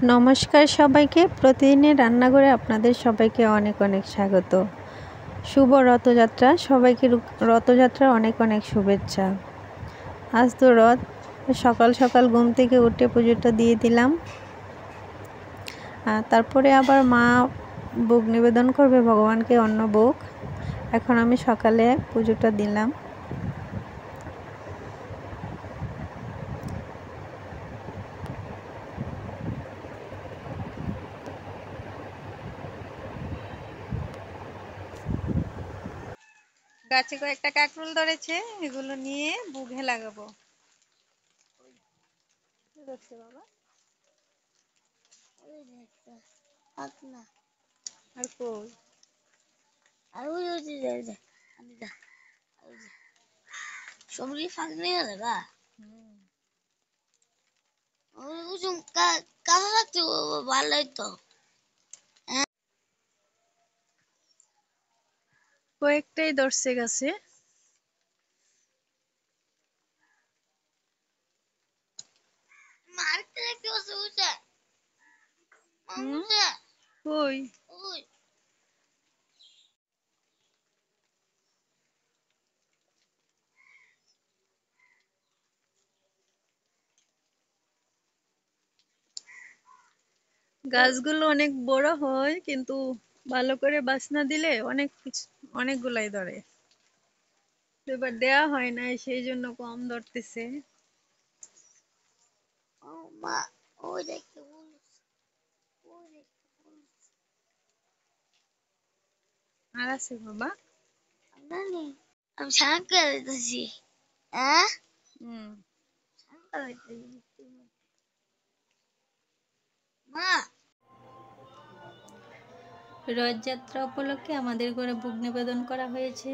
নমস্কার সবাইকে। প্রতিদিনের রান্নাঘরে আপনাদের সবাইকে অনেক অনেক স্বাগত। শুভ রথযাত্রা। সবাইকে রথযাত্রার অনেক অনেক শুভেচ্ছা। আজ তো রথ, সকাল সকাল ঘুম থেকে উঠে পুজোটা দিয়ে দিলাম। তারপরে আবার মা ভোগ নিবেদন করবে ভগবানকে, অন্ন ভোগ। এখন আমি সকালে পুজোটা দিলাম। গাছে কয়েকটা কাকরোল ধরেছে, এগুলো নিয়ে বুঘে লাগাবো। বাবা আর কই সবরি ফাঁক নিয়ে যাবা কালো লাগছে, ভালোই তো। কয়েকটাই ধরছে গাছে। মারতে দেখতে বসে উঠে কই গাছগুলো অনেক বড় হয়, কিন্তু ভালো করে বাছনা দিলে অনেকগুলাই ধরে। এবার দেয়া হয় না, সেই জন্য কম ধরতেছে। মা ওই দেখতে আর আছে বাবা? আমি স্নান করে দিতেছি। হ্যাঁ, মা রথযাত্রা উপলক্ষে আমাদের ঘরে ভোগ নিবেদন করা হয়েছে।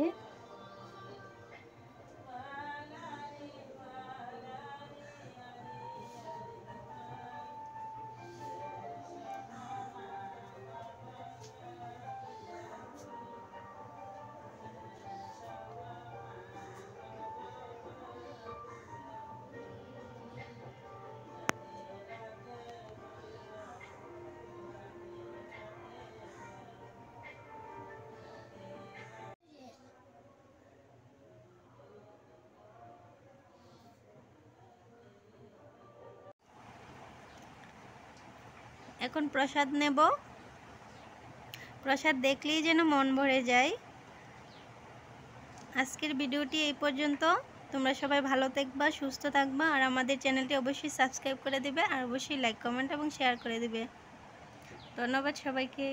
এখন প্রসাদ নেব। প্রসাদ দেখলেই যেন মন ভরে যায়। আজকের ভিডিওটি এই পর্যন্ত। তোমরা সবাই ভালো থাকবা, সুস্থ থাকবা, আর আমাদের চ্যানেলটি অবশ্যই সাবস্ক্রাইব করে দিবে, আর অবশ্যই লাইক, কমেন্ট এবং শেয়ার করে দিবে। ধন্যবাদ সবাইকে।